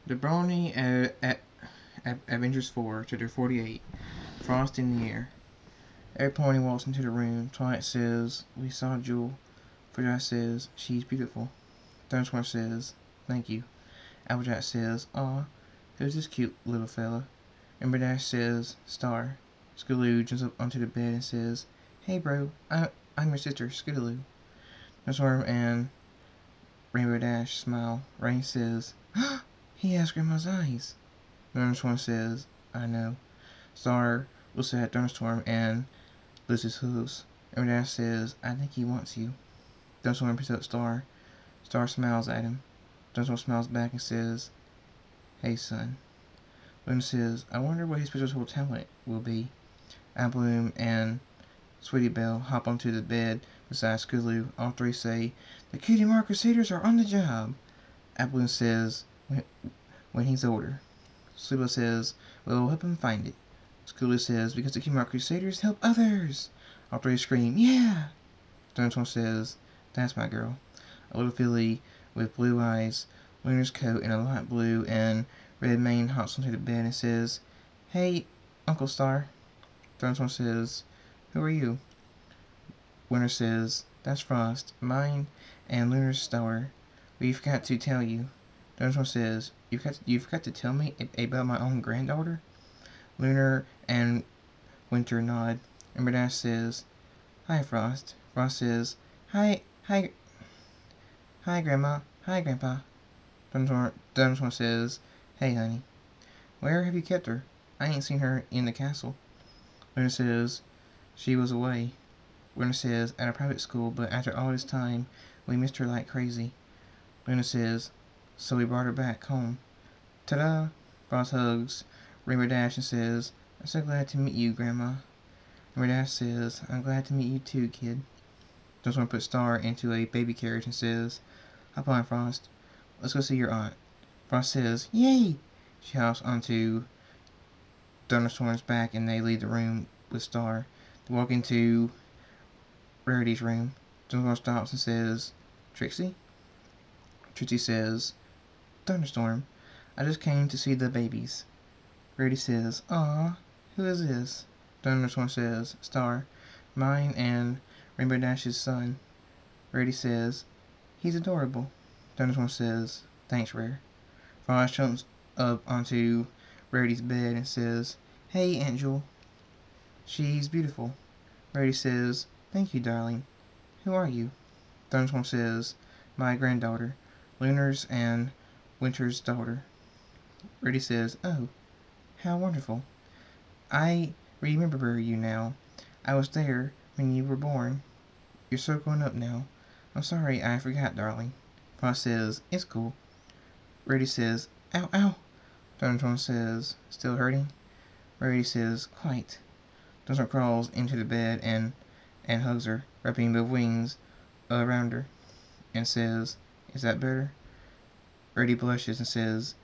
The Brony Avengers 4, Chapter 48, Frost in the Air. Every pony walks into the room. Twilight says, "We saw Jewel." Applejack says, "She's beautiful." Thunderstorm says, "Thank you." Applejack says, "Aw, who's this cute little fella?" Emberdash says, "Star." Scootaloo jumps up onto the bed and says, "Hey bro, I'm your sister, Scootaloo." Thunderstorm and Rainbow Dash smile. Rain says, "He has Grandma's eyes." Thunderstorm says, "I know." Star looks at Thunderstorm and lifts his hooves. Rainbow Dash says, "I think he wants you." Thunderstorm picks up Star. Star smiles at him. Thunderstorm smiles back and says, "Hey son." Luna says, "I wonder what his spiritual talent will be." Applebloom and Sweetie Belle hop onto the bed beside Scootaloo. All three say, "The Cutie Mark Crusaders are on the job." Applebloom says, when he's older. Sweetie Belle says, "We'll help him find it." Scootaloo says, "Because the Cutie Mark Crusaders help others." All three scream, "Yeah!" Thunderstorm says, "That's my girl." A little filly with blue eyes, Lunar's coat, and a light blue and red mane hops onto the bed and says, "Hey, Uncle Star." Thunderstorm says, "Who are you?" Winter says, "That's Frost, mine and Lunar's daughter. We forgot to tell you." Thunderstorm says, You forgot to tell me about my own granddaughter?" Lunar and Winter nod. Emberdash says, "Hi, Frost." Frost says, Hi, Grandma. Hi, Grandpa." Thunderstorm says, "Hey, honey. Where have you kept her? I ain't seen her in the castle." Lunar says, "She was away." Winter says, "At a private school, but after all this time, we missed her like crazy." Luna says, "So we brought her back home." Ta-da! Frost hugs Rainbow Dash and says, "I'm so glad to meet you, Grandma." Rainbow Dash says, "I'm glad to meet you too, kid." Thunderstorm puts Star into a baby carriage and says, "Hop on, Frost. Let's go see your aunt." Frost says, "Yay!" She hops onto Thunderstorm's back and they leave the room with Star. They walk into Rarity's room. Thunderstorm stops and says, "Trixie?" Trixie says, "Thunderstorm, I just came to see the babies." Rarity says, "Aw, who is this?" Thunderstorm says, "Star, mine and Rainbow Dash's son." Rarity says, "He's adorable." Thunderstorm says, "Thanks, Rare." Frost jumps up onto Rarity's bed and says, "Hey, Aunt Jewel." "She's beautiful." Rarity says, "Thank you, darling. Who are you?" Thunderstorm says, "My granddaughter, Lunar's and Winter's daughter." Rarity says, "Oh, how wonderful. I remember you now. I was there when you were born. You're so grown up now. I'm sorry I forgot, darling." Frost says, "It's cool." Rarity says, "Ow, ow." Thunderstorm says, "Still hurting?" Rarity says, "Quite." Thunderstorm crawls into the bed and hugs her, wrapping the wings around her, and says, "Is that better?" Rarity blushes and says,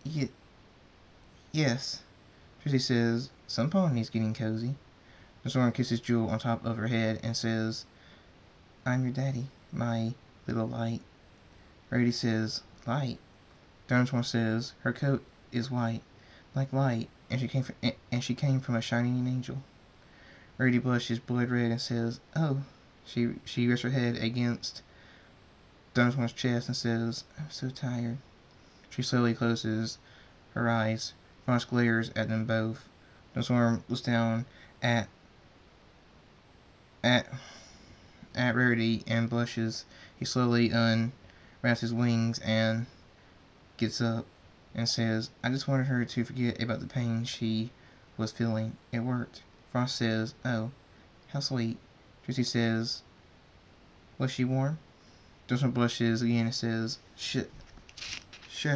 Yes." Trixie says, "Some pony's getting cozy." Thunderstorm kisses Jewel on top of her head and says, "I'm your daddy, my little light." Rarity says, "Light?" Thunderstorm says, "Her coat is white, like light, and she came from a shining angel." Rarity blushes blood red and says, "Oh." She rests her head against Thunderstorm's chest and says, "I'm so tired." She slowly closes her eyes. Frost glares at them both. Thunderstorm looks down at at Rarity and blushes. He slowly unwraps his wings and gets up and says, "I just wanted her to forget about the pain she was feeling. It worked." Frost says, "Oh, how sweet." Trixie says, "Was she warm?" Thunderstorm blushes again and says, Shut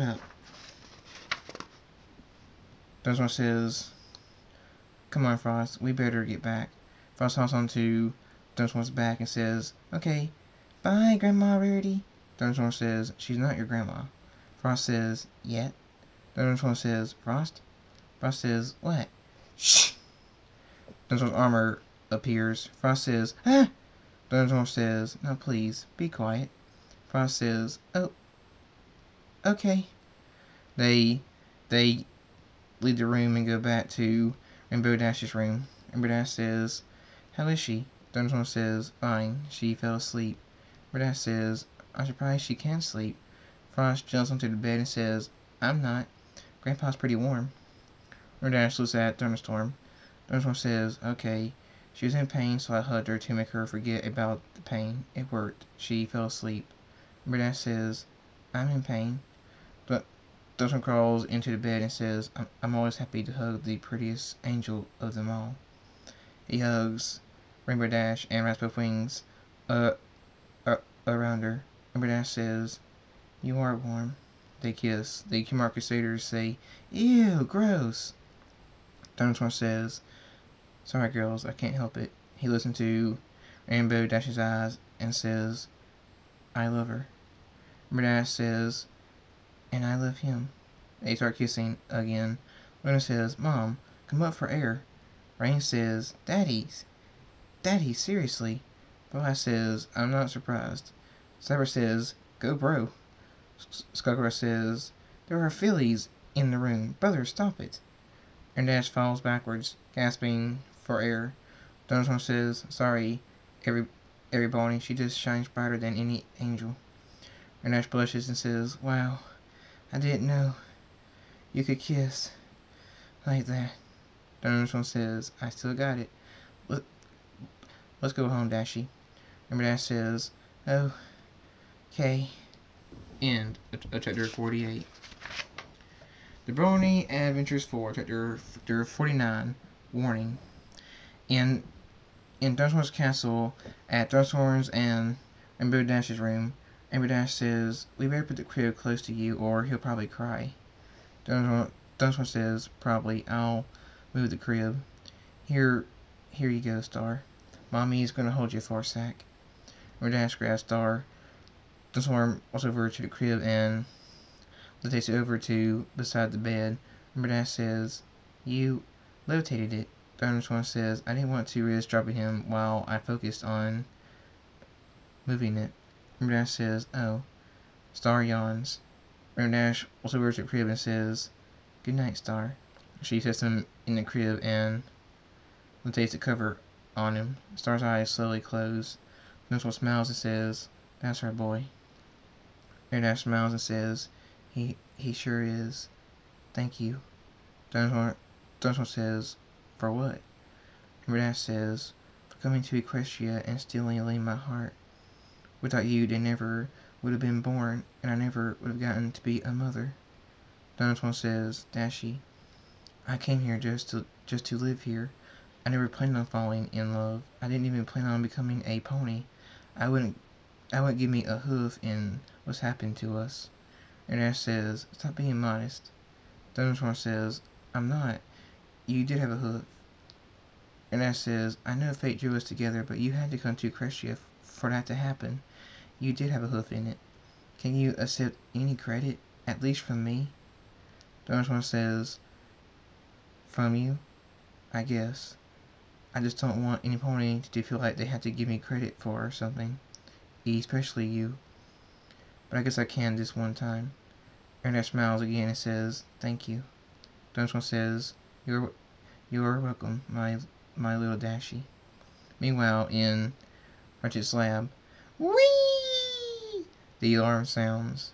up." Thunderstorm says, "Come on, Frost, we better get back." Frost hops onto Thunderstorm's back and says, "Okay, bye, Grandma Rarity." Thunderstorm says, "She's not your grandma." Frost says, "Yet." Thunderstorm says, "Frost?" Frost says, "What?" Shh! Thunderstorm's armor appears. Frost says, "Ah!" Thunderstorm says, "Now please, be quiet." Frost says, "Oh, okay." They They leave the room and go back to Rainbow Dash's room. Rainbow Dash says, "How is she?" Thunderstorm says, "Fine. She fell asleep." Rainbow Dash says, "I'm surprised she can sleep." Frost jumps onto the bed and says, "I'm not. Grandpa's pretty warm." Rainbow Dash looks at Thunderstorm. Thunderstorm says, "Okay." She was in pain, so I hugged her to make her forget about the pain. It worked. She fell asleep. Rainbow Dash says, "I'm in pain." Thunderstorm crawls into the bed and says, I'm always happy to hug the prettiest angel of them all." He hugs Rainbow Dash and wraps both wings uh, around her. Rainbow Dash says, "You are warm." They kiss. The Kumar Crusaders say, "Ew, gross." Thunderstorm says, "Sorry, girls, I can't help it." He looks into Rainbow Dash's eyes and says, "I love her." Rainbow Dash says, "And I love him." They start kissing again. Luna says, "Mom, come up for air." Rain says, Daddy, seriously." Boaz says, "I'm not surprised." Cyber says, "Go, bro." Skullcrow says, "There are fillies in the room. Brother, stop it." And Dash falls backwards, gasping for air. Thunderstorm says, "Sorry, everybody, she just shines brighter than any angel." And Dash blushes and says, "Wow, I didn't know you could kiss like that." Thunderstorm says, "I still got it. Let, let's go home, Dashy." Remember Dash says, "Okay." End of chapter 48. The Brony Adventures 4, chapter 49. Warning. In Thunderstorm's castle, at Thunderstorm's and Rainbow Dash's room, Rainbow Dash says, "We better put the crib close to you or he'll probably cry." Thunderstorm says, "Probably. I'll move the crib. Here you go, Star. Mommy's gonna hold you for a sec." Rainbow Dash grabs Star. Thunderstorm walks over to the crib and takes it over to beside the bed. Rainbow Dash says, "You levitated it." Thunderstorm says, "I didn't want to risk dropping him while I focused on moving it." Rainbow Dash says, "Oh." Star yawns. Rainbow Dash walks over to the crib and says, "Good night, Star." She sets him in the crib and takes the cover on him. Star's eyes slowly close. Thunderstorm smiles and says, "That's our boy." Rainbow Dash smiles and says, He sure is. Thank you." Thunderstorm says, "For what?" Rainbow Dash says, "For coming to Equestria and stealing my heart. Without you, they never would have been born, and I never would have gotten to be a mother." Thunderstorm says, "Dashy, I came here just to live here. I never planned on falling in love. I didn't even plan on becoming a pony. I wouldn't give me a hoof in what's happened to us." And Ash says, "Stop being modest." Thunderstorm says, "I'm not. You did have a hoof." And Ash says, "I know fate drew us together, but you had to come to Crescia for that to happen. You did have a hoof in it. Can you accept any credit, at least from me?" Thunderstorm says, "From you, I guess. I just don't want any pony to feel like they have to give me credit for something, especially you. But I guess I can this one time." Ernest smiles again and says, "Thank you." Thunderstorm says, You're welcome, my little Dashy." Meanwhile, in Ratchet's lab, whee! The alarm sounds.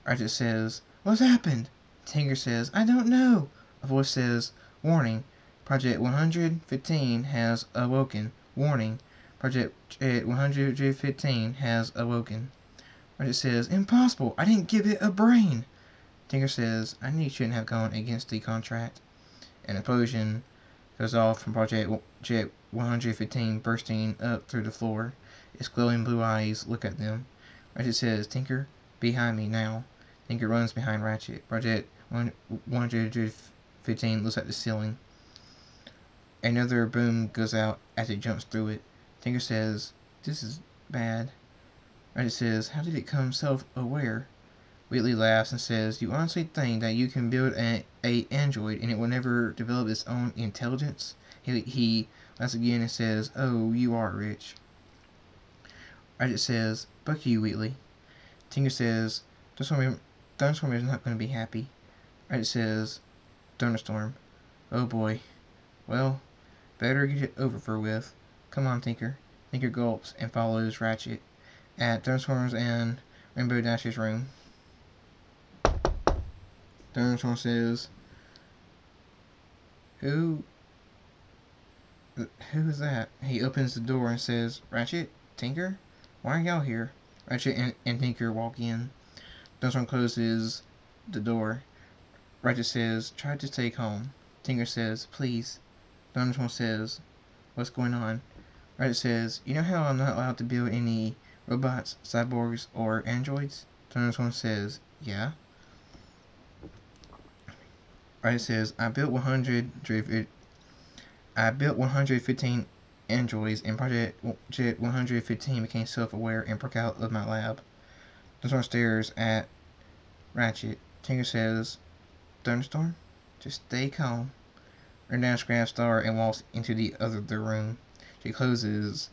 Ratchet says, "What's happened?" Tinker says, "I don't know." A voice says, "Warning, Project 115 has awoken. Warning, Project 115 has awoken." Ratchet says, "Impossible, I didn't give it a brain." Tinker says, "I knew you shouldn't have gone against the contract." An explosion goes off from Project 115, bursting up through the floor. Its glowing blue eyes look at them. Ratchet says, "Tinker, behind me now." Tinker runs behind Ratchet. Project 115 looks at the ceiling. Another boom goes out as it jumps through it. Tinker says, "This is bad." Ratchet says, "How did it come self-aware?" Wheatley laughs and says, "You honestly think that you can build a android and it will never develop its own intelligence?" He laughs again and says, "Oh, you are rich." Ratchet says, "Buck you, Wheatley." Tinker says, Thunderstorm is not going to be happy." Ratchet says, thunderstorm. Oh boy. Well, better get it over with. Come on, Tinker. Tinker gulps and follows Ratchet at Thunderstorm's and Rainbow Dash's room. Thunderstorm says, Who is that? He opens the door and says, Ratchet? Tinker? Why are y'all here? Ratchet and Tinker walk in. Thunderstorm closes the door. Ratchet says, try to stay calm. Tinker says, please. Thunderstorm says, what's going on? Ratchet says, you know how I'm not allowed to build any robots, cyborgs, or androids? Thunderstorm says, yeah. Ratchet says, I built 115 androids, and Project 115 became self-aware and broke out of my lab. Thunderstorm stares at Ratchet. Tinker says, Thunderstorm, just stay calm. Rendown grabs Star and walks into the other room. She closes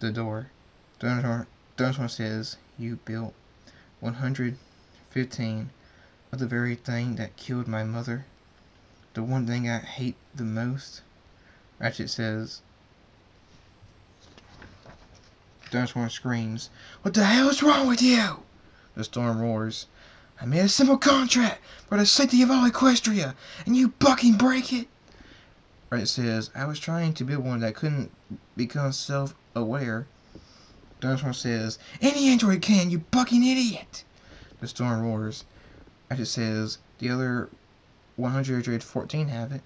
the door. Thunderstorm says, you built 115 of the very thing that killed my mother. The one thing I hate the most. Ratchet says. Thunderstorm screams, what the hell is wrong with you? The storm roars, I made a simple contract for the safety of all Equestria, and you fucking break it? Ratchet says, I was trying to build one that couldn't become self-aware. Thunderstorm says, any android can, you fucking idiot! The storm roars. Ratchet says, the other 114 have it.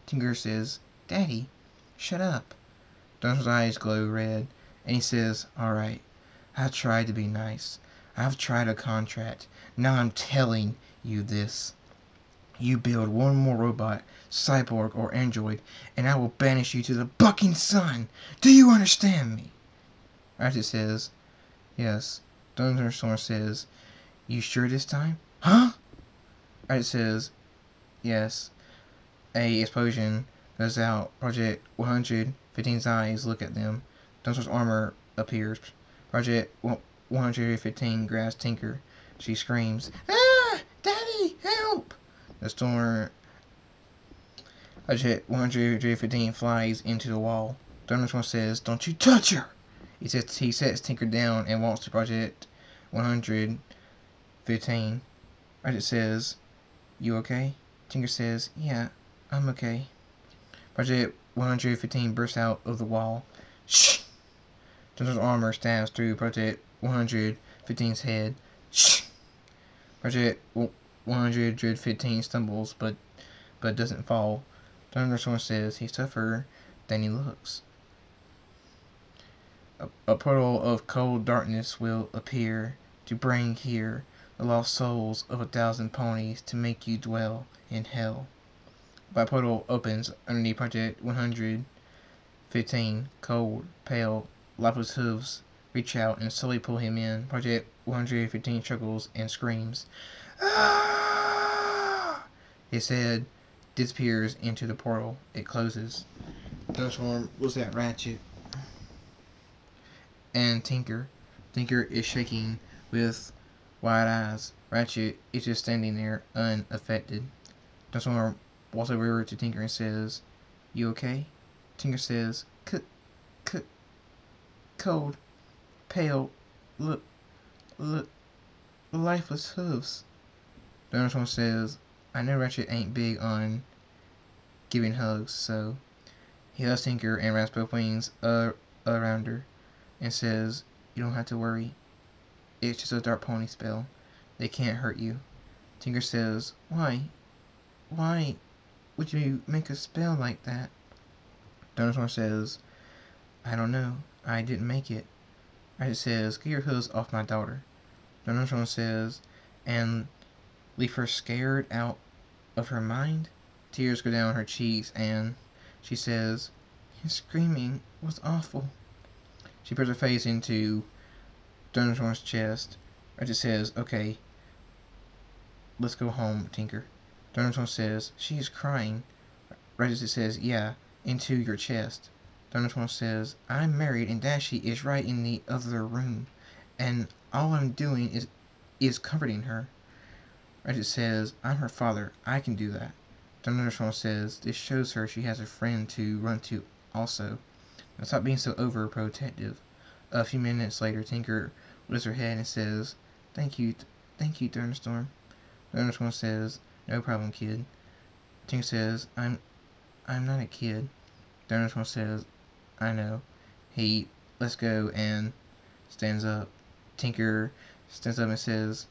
Tinker says, Daddy, shut up. Thunderstorm's eyes glow red, and he says, alright, I tried to be nice. I've tried a contract. Now I'm telling you this. You build one more robot, cyborg, or android, and I will banish you to the fucking sun. Do you understand me? Ratchet says, yes. Thunderstorm says, you sure this time? Huh? Ratchet says, yes. A explosion goes out. Project 115's eyes look at them. Thunderstorm's armor appears. Project 115 grabs Tinker. She screams, ah! Daddy, help! The storm. Project 115 flies into the wall. Thunderstorm says, don't you touch her! He sets Tinker down and walks to Project 115. Ratchet says, you okay? Tinker says, yeah, I'm okay. Project 115 bursts out of the wall. Shh! Thunderstorm's armor stabs through Project 115's head. Shh! Project 115 stumbles but doesn't fall. Thunderstorm says he's tougher than he looks. A portal of cold darkness will appear to bring here the lost souls of 1,000 ponies to make you dwell in hell. The portal opens underneath Project 115. Cold, pale, lifeless hooves reach out and slowly pull him in. Project 115 chuckles and screams. Ah! His head disappears into the portal. It closes. Thunderstorm looks at Ratchet and Tinker. Tinker is shaking with wide eyes. Ratchet is just standing there unaffected. Thunderstorm walks over to Tinker and says, you okay? Tinker says, cold, pale, look, lifeless hooves. Thunderstorm says, I know Ratchet ain't big on giving hugs, so he hugs Tinker and wraps both wings around her and says, you don't have to worry. It's just a dark pony spell. They can't hurt you. Tinker says, why would you make a spell like that? Thunderstorm says, I don't know. I didn't make it. Ratchet says, get your hooves off my daughter. Thunderstorm says, and leave her scared out of her mind? Tears go down her cheeks and she says, your screaming was awful. She puts her face into Thunderstorm's chest. Ratchet says, okay, let's go home, Tinker. Thunderstorm says, she's crying. Ratchet says, yeah, into your chest. Thunderstorm says, I'm married and Dashi is right in the other room, and all I'm doing is comforting her. Ratchet says, I'm her father. I can do that. Thunderstorm says, this shows her she has a friend to run to also. Now stop being so overprotective. A few minutes later, Tinker lifts her head and says, thank you, Thunderstorm. Thunderstorm says, no problem, kid. Tinker says, I'm not a kid. Thunderstorm says, I know. He lets go and stands up. Tinker stands up and says,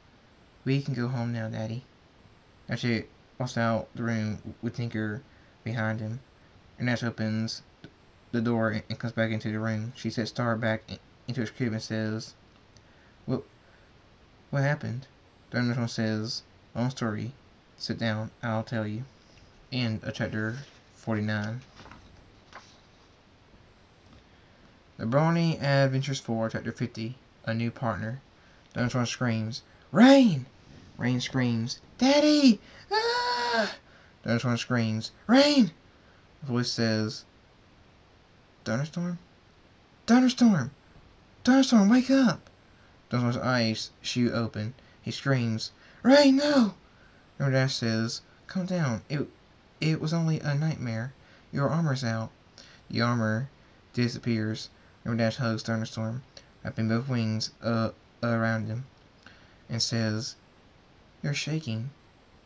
we can go home now, Daddy. Ratchet walks out the room with Tinker behind him. And Ash opens the door and comes back into the room. She sets Star back into his crib and says, What happened? Thunderstorm says, long story. Sit down, I'll tell you. End of chapter 49. The Brony Adventures 4, chapter 50. A new partner. Thunderstorm screams, Rain! Rain screams, Daddy! Ah! Thunderstorm screams, Rain! The voice says, Thunderstorm? Thunderstorm! Thunderstorm, wake up! Thunderstorm's eyes shoot open. He screams, Rain, no! Dash says, calm down. It was only a nightmare. Your armor's out. The armor disappears. Dash hugs Thunderstorm, wrapping both wings around him, and says, You're shaking.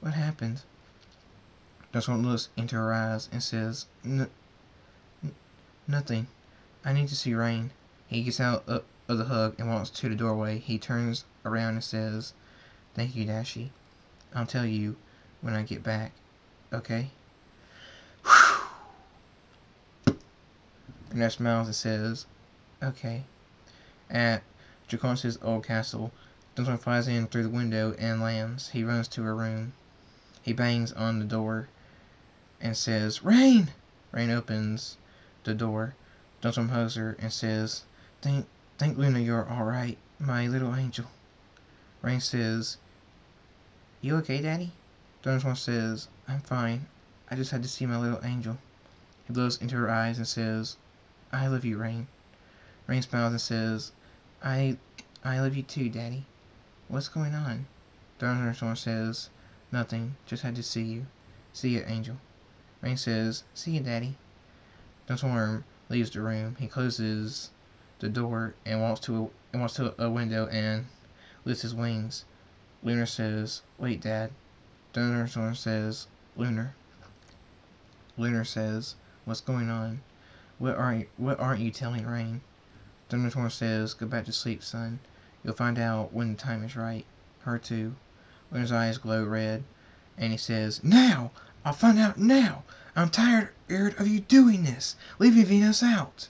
What happened? Thunderstorm looks into her eyes and says, Nothing. I need to see Rain. He gets out of the hug and walks to the doorway. He turns around and says, Thank you, Dashy. I'll tell you when I get back. Okay? And Dash smiles and says, Okay. At Draconis' old castle, Thunderstorm flies in through the window and lands. He runs to her room. He bangs on the door and says, Rain! Rain opens the door. Thunderstorm hugs her and says, Thank Luna you're alright, my little angel. Rain says, You okay, Daddy? Thunderstorm says, I'm fine. I just had to see my little angel. He looks into her eyes and says, I love you, Rain. Rain smiles and says, I love you too, Daddy. What's going on? Thunderstorm says, Nothing, just had to see you. See ya, Angel. Rain says, See ya, Daddy. Thunderstorm leaves the room. He closes the door and walks to a window and lifts his wings. Lunar says, Wait, Dad. Thunderstorm says, Lunar. Lunar says, What's going on? What aren't you telling Rain? Thunderstorm says, Go back to sleep, son. You'll find out when the time is right. Her too. Lunar's eyes glow red, and he says, Now! I'll find out now! I'm tired of you doing this! Leaving Venus out!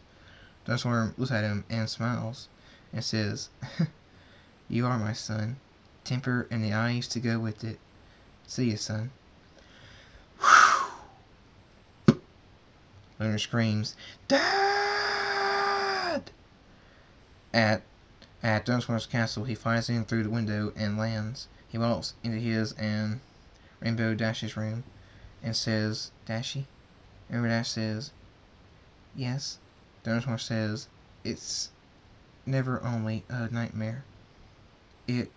Thunderstorm looks at him and smiles, and says, You are my son. Temper and the eyes to go with it. See ya, son. Lunar screams, Dad! At Thunderstorm's castle, he flies in through the window and lands. He walks into his and Rainbow Dash's room and says, Dashy? Rainbow Dash says, Yes. Thunderstorm says, It's never only a nightmare. It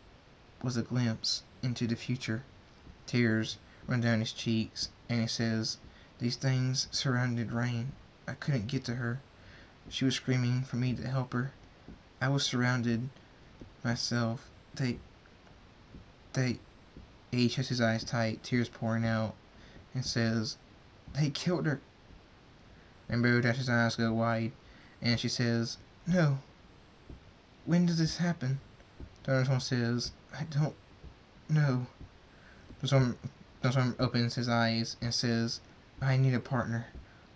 was a glimpse into the future. Tears run down his cheeks, and he says, These things surrounded Rain. I couldn't get to her. She was screaming for me to help her. I was surrounded myself. He shuts his eyes tight, tears pouring out, and says, They killed her. Rainbow Dash's eyes go wide, and she says, No. When did this happen? Thunderstorm says, I don't know. Thunderstorm opens his eyes and says, I need a partner.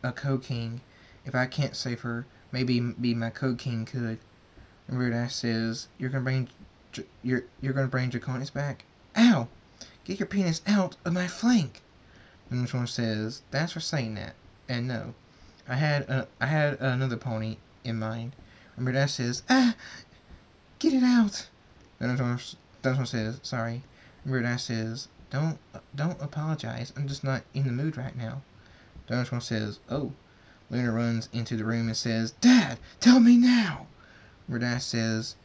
A co-king. If I can't save her, maybe my co-king could. Rainbow Dash says, You're gonna bring Draconis back? Ow! Get your penis out of my flank! Thunderstorm says, That's for saying that. And no. I had another pony in mind. Rainbow Dash says, Get it out! Thunderstorm says, Sorry. Rainbow Dash says, Don't apologize. I'm just not in the mood right now. Thunderstorm says, Oh. Luna runs into the room and says, Dad, tell me now! Rainbow Dash says,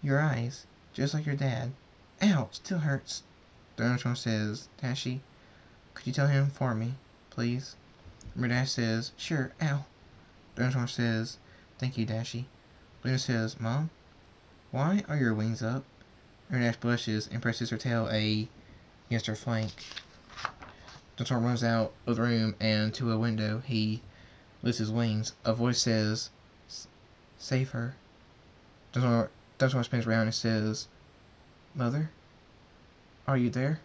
Your eyes, just like your dad. Ow, still hurts. Thunderstorm says, Dashi, could you tell him for me, please? Dash says, sure, ow. Thunderstorm says, thank you, Dashi. Luna says, Mom, why are your wings up? Dash blushes and presses her tail against her flank. Thunderstorm runs out of the room and to a window. He lifts his wings. A voice says, save her. Thunderstorm spins around and says, Mother, are you there?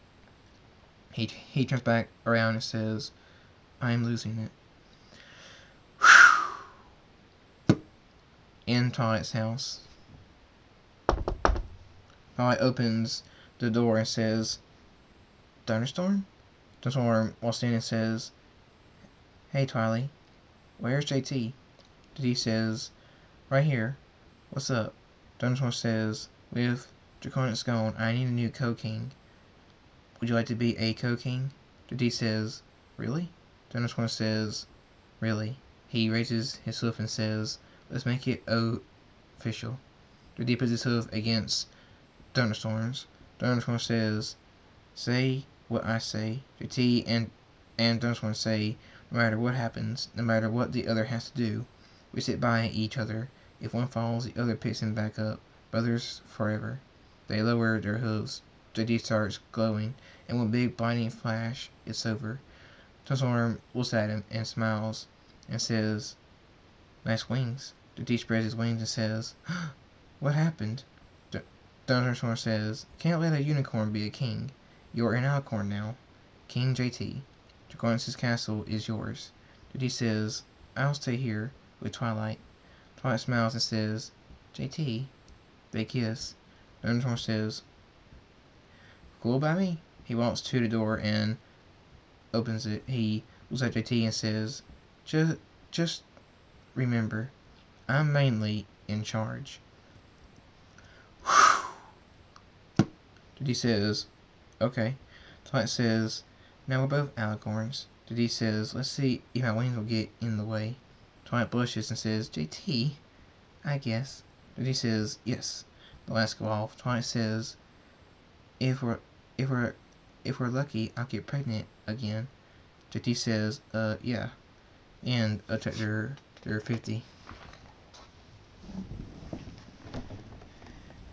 He turns back around and says, I'm losing it. In Twilight's house. Twilight opens the door and says, Thunderstorm? Thunderstorm walks in and says, hey Twilight, where's JT? JT says, right here. What's up? Thunderstorm says, with Draconic gone, I need a new Co-King. Would you like to be a Co-King? JT says, really? Thunderstorm says, really? He raises his hoof and says, let's make it official. JT puts his hoof against Thunderstorm's. Thunderstorm says, say what I say. JT and Thunderstorm say, no matter what happens, no matter what the other has to do, we sit by each other. If one falls, the other picks him back up. Brothers forever. They lower their hooves. JT starts glowing, and one big blinding flash, it's over. Thunderstorm looks at him and smiles and says, nice wings. JT spreads his wings and says, what happened? Thunderstorm says, can't let a unicorn be a king. You're an alicorn now. King JT. Draconis' castle is yours. JT says, I'll stay here with Twilight. Twilight smiles and says, JT. They kiss. Thunderstorm says, cool by me. He walks to the door and opens it. He looks at JT and says, just remember, I'm mainly in charge. JT says, okay. Twilight says, now we're both alicorns. JT says, let's see if my wings will get in the way. Twilight blushes and says, JT, I guess. JT says, yes. The lights go off. Twilight says, if we're lucky, I'll get pregnant again. JT says, yeah. And chapter 50.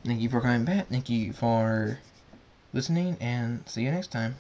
Thank you for coming back. Thank you for listening, and see you next time.